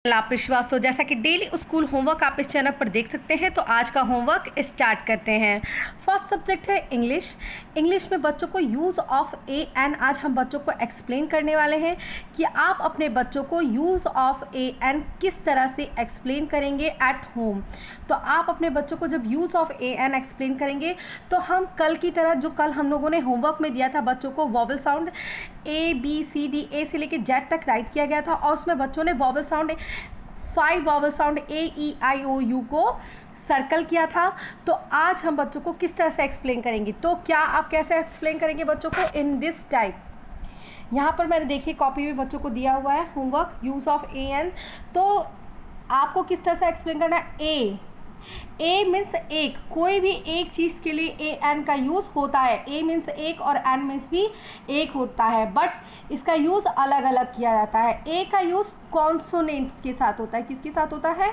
लापरी श्रीवास्तव। जैसा कि daily school homework आप इस चैनल पर देख सकते हैं, तो आज का होमवर्क स्टार्ट करते हैं। फर्स्ट सब्जेक्ट है इंग्लिश। इंग्लिश में बच्चों को यूज़ ऑफ ए एन आज हम बच्चों को एक्सप्लेन करने वाले हैं कि आप अपने बच्चों को यूज़ ऑफ ए एन किस तरह से एक्सप्लेन करेंगे एट होम। तो आप अपने बच्चों को जब use of a an explain करेंगे तो हम कल की तरह जो कल हम लोगों ने होमवर्क में दिया था बच्चों को वॉवल साउंड ABCD ए से लेकर जेड तक राइट किया गया था और उसमें बच्चों ने vowel sound 5 vowel sound AEIOU को सर्कल किया था। तो आज हम बच्चों को किस तरह से एक्सप्लेन करेंगे, तो क्या आप कैसे एक्सप्लेन करेंगे बच्चों को इन दिस टाइप। यहाँ पर मैंने देखिए कॉपी में बच्चों को दिया हुआ है होमवर्क यूज़ ऑफ AN। तो आपको किस तरह से एक्सप्लेन करना है। ए मीन्स एक, कोई भी एक चीज़ के लिए AN का यूज़ होता है। ए मीन्स एक और N मीन्स भी एक होता है, बट इसका यूज़ अलग अलग किया जाता है। ए का यूज़ कॉन्सोनेंट्स के साथ होता है। किसके साथ होता है?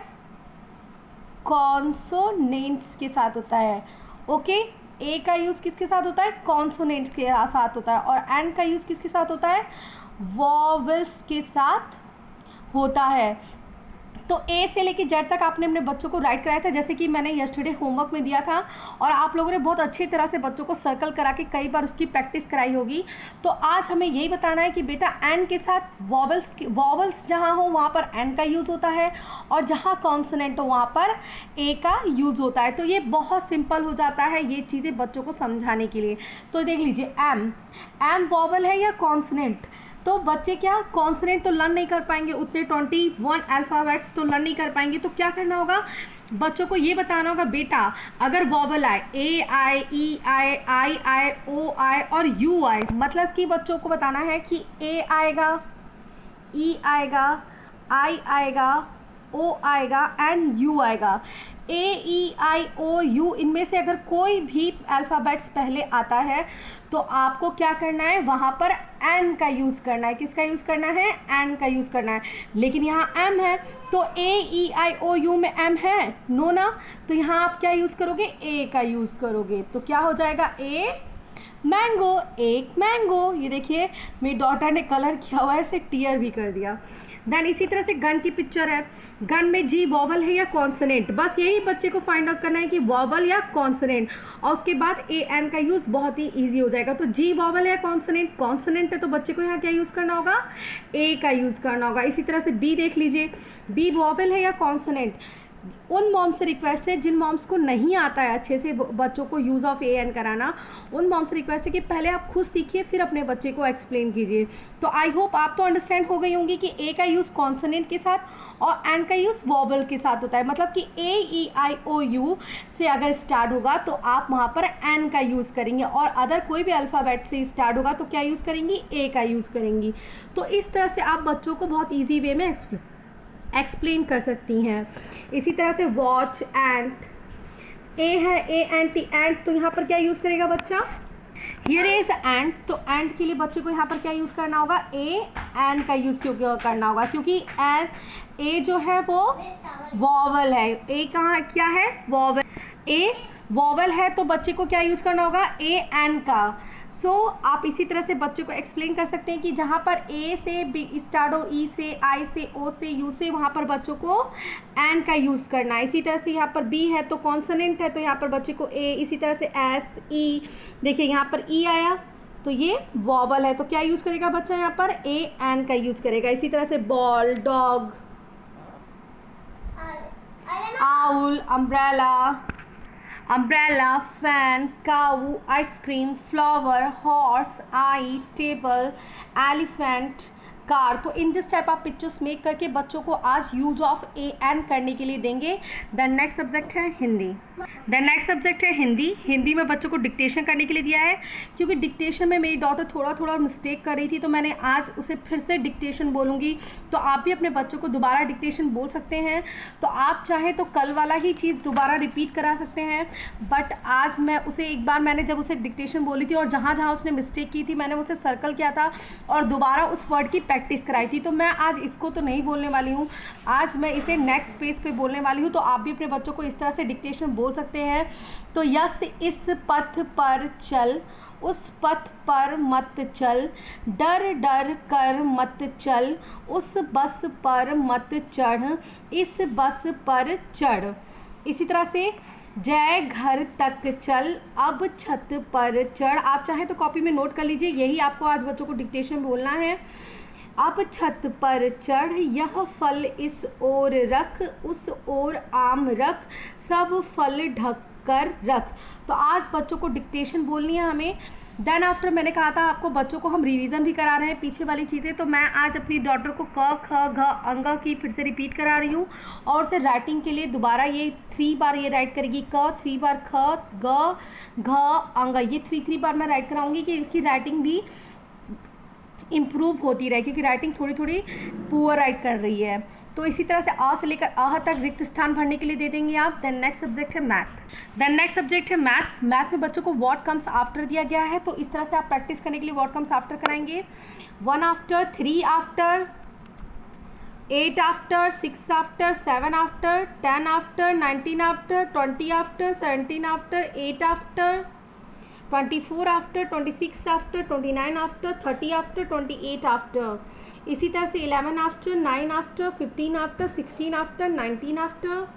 कॉन्सोनेंट्स के साथ होता है। ओके, ए का यूज़ किसके साथ होता है? कॉन्सोनेंट्स के साथ होता है। और N का यूज़ किसके साथ होता है? वॉवल्स के साथ होता है। तो ए से लेके जेड तक आपने अपने बच्चों को राइट कराया था, जैसे कि मैंने यस्टरडे होमवर्क में दिया था, और आप लोगों ने बहुत अच्छी तरह से बच्चों को सर्कल करा के कई बार उसकी प्रैक्टिस कराई होगी। तो आज हमें यही बताना है कि बेटा एन के साथ वॉवल्स जहाँ हो वहाँ पर एन का यूज़ होता है, और जहाँ कॉन्सोनेंट हो वहाँ पर ए का यूज़ होता है। तो ये बहुत सिंपल हो जाता है ये चीज़ें बच्चों को समझाने के लिए। तो देख लीजिए, एम वॉवल है या कॉन्सोनेंट। तो बच्चे क्या कॉन्सोनेंट तो लर्न नहीं कर पाएंगे, उतने 21 अल्फ़ाबेट्स तो लर्न नहीं कर पाएंगे। तो क्या करना होगा, बच्चों को ये बताना होगा बेटा अगर वॉवल आए A I E I O I और U आए, मतलब कि बच्चों को बताना है कि A आएगा, E आएगा, I आएगा, O आएगा एंड U आएगा। AEIOU इनमें से अगर कोई भी अल्फ़ाबेट्स पहले आता है तो आपको क्या करना है, वहाँ पर एन का यूज़ करना है। किसका यूज़ करना है? एन का यूज़ करना है। लेकिन यहाँ एम है तो AEIOU में एम है नो ना, तो यहाँ आप क्या यूज़ करोगे? ए का यूज़ करोगे। तो क्या हो जाएगा? ए मैंगो, एक मैंगो। ये देखिए मेरी डॉटर ने कलर किया हुआ है, इसे टीयर भी कर दिया। देन इसी तरह से गन की पिक्चर है। गन में जी वॉवल है या कॉन्सोनेंट, बस यही बच्चे को फाइंड आउट करना है कि वॉवल या कॉन्सोनेंट, और उसके बाद AN का यूज़ बहुत ही इजी हो जाएगा। तो जी वॉवल है या कॉन्सोनेंट, कॉन्सोनेंट है तो बच्चे को यहाँ क्या यूज़ करना होगा? ए का यूज़ करना होगा। इसी तरह से बी देख लीजिए, बी वॉवल है या कॉन्सोनेंट। उन मॉम से रिक्वेस्ट है जिन मॉम्स को नहीं आता है अच्छे से बच्चों को यूज़ ऑफ AN कराना, उन मॉम से रिक्वेस्ट है कि पहले आप खुद सीखिए फिर अपने बच्चे को एक्सप्लेन कीजिए। तो आई होप आप तो अंडरस्टैंड हो गई होंगी कि ए का यूज़ कॉन्सोनेंट के साथ और एन का यूज़ वॉवल के साथ होता है। मतलब कि AEIOU से अगर स्टार्ट होगा तो आप वहाँ पर एन का यूज़ करेंगे, और अदर कोई भी अल्फ़ाबेट से स्टार्ट होगा तो क्या यूज़ करेंगी? ए का यूज़ करेंगी। तो इस तरह से आप बच्चों को बहुत ईजी वे में एक्सप्लेन कर सकती हैं। इसी तरह से वॉच, एंट, ए है ANT एंट, तो यहाँ पर क्या यूज़ करेगा बच्चा? हियर इज एंट, तो एंट के लिए बच्चे को यहाँ पर क्या यूज़ करना होगा? AN का यूज़ क्यों करना होगा? क्योंकि ए जो है वो वॉवल है। ए कहाँ क्या है? वॉवल। ए वॉवल है तो बच्चे को क्या यूज़ करना होगा? AN का। सो आप इसी तरह से बच्चे को एक्सप्लेन कर सकते हैं कि जहाँ पर ए से बी स्टार्ट हो, ई से, आई से, ओ से, यू से, वहाँ पर बच्चों को एन का यूज़ करना है। इसी तरह से यहाँ पर बी है तो कॉन्सोनेंट है तो यहाँ पर बच्चे को ए। इसी तरह से एस, ई, देखिए यहाँ पर ई आया तो ये वॉवल है तो क्या यूज़ करेगा बच्चा? यहाँ पर AN का यूज़ करेगा। इसी तरह से ball, dog, owl, umbrella, fan, cow, ice cream, flower, horse, eye, table, elephant, car. तो in this type of pictures make करके बच्चों को आज यूज़ ऑफ AN करने के लिए देंगे। द नेक्स्ट सब्जेक्ट है हिंदी। हिंदी में बच्चों को डिक्टेशन करने के लिए दिया है, क्योंकि डिक्टेशन में मेरी डॉटर थोड़ा मिस्टेक कर रही थी तो मैंने आज उसे फिर से डिक्टेशन बोलूँगी। तो आप भी अपने बच्चों को दोबारा डिक्टेशन बोल सकते हैं। तो आप चाहें तो कल वाला ही चीज़ दोबारा रिपीट करा सकते हैं, बट आज मैं उसे एक बार मैंने जब उसे डिक्टेशन बोली थी और जहाँ जहाँ उसने मिस्टेक की थी मैंने उसे सर्कल किया था और दोबारा उस वर्ड की प्रैक्टिस कराई थी। तो मैं आज इसको तो नहीं बोलने वाली हूँ, आज मैं इसे नेक्स्ट पेज पे बोलने वाली हूँ। तो आप भी अपने बच्चों को इस तरह से डिक्टेशन बोल सकते हैं। तो यस इस पथ पर चल, उस पथ पर मत चल, डर डर कर मत चल, उस बस पर मत चढ़, इस बस पर चढ़। इसी तरह से जय घर तक चल, अब छत पर चढ़। आप चाहें तो कॉपी में नोट कर लीजिए, यही आपको आज बच्चों को डिक्टेशन बोलना है। अब छत पर चढ़, यह फल इस ओर रख, उस ओर आम रख, सब फल ढक कर रख। तो आज बच्चों को डिक्टेशन बोलनी है हमें। देन आफ्टर मैंने कहा था आपको बच्चों को हम रिवीजन भी करा रहे हैं पीछे वाली चीज़ें, तो मैं आज अपनी डॉटर को क ख घ अंग की फिर से रिपीट करा रही हूँ। और उसे राइटिंग के लिए दोबारा ये 3 बार ये राइट करेगी, क 3 बार, ख ग घ अंग, ये 3 बार मैं राइट कराऊंगी कि इसकी राइटिंग भी इम्प्रूव होती रहे, क्योंकि राइटिंग थोड़ी थोड़ी पुअर राइट कर रही है। तो इसी तरह से आ से लेकर आह तक रिक्त स्थान भरने के लिए दे देंगे आप। देन नेक्स्ट सब्जेक्ट है मैथ। मैथ में बच्चों को व्हाट कम्स आफ्टर दिया गया है, तो इस तरह से आप प्रैक्टिस करने के लिए व्हाट कम्स आफ्टर कराएंगे। 1 after, 3 after, 8 after, 6 after, 7 after, 10 after, 19 after, 20 after, 17 after, 8 after, 24 after, 26 after, 29 after, 30 after, 28 after. इसी तरह से 11 after, 9 after, 15 after, 16 after, 19 after.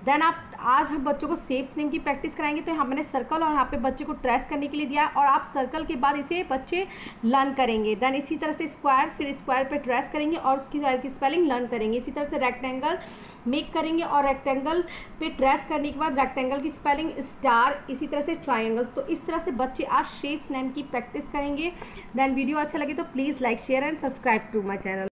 Then आप आज हम बच्चों को शेप्स नेम की प्रैक्टिस कराएंगे। तो यहाँ मैंने सर्कल और यहाँ पे बच्चे को ट्रेस करने के लिए दिया, और आप सर्कल के बाद इसे बच्चे लर्न करेंगे। देन इसी तरह से स्क्वायर, फिर स्क्वायर पे ट्रेस करेंगे और उसकी स्पेलिंग लर्न करेंगे। इसी तरह से रेक्टेंगल मेक करेंगे और रेक्टेंगल पे ट्रेस करने के बाद रेक्टेंगल की स्पेलिंग स्टार, इसी तरह से ट्रायंगल। तो इस तरह से बच्चे आज शेप्स नेम की प्रैक्टिस करेंगे। देन वीडियो अच्छा लगे तो please like, share and subscribe to my channel.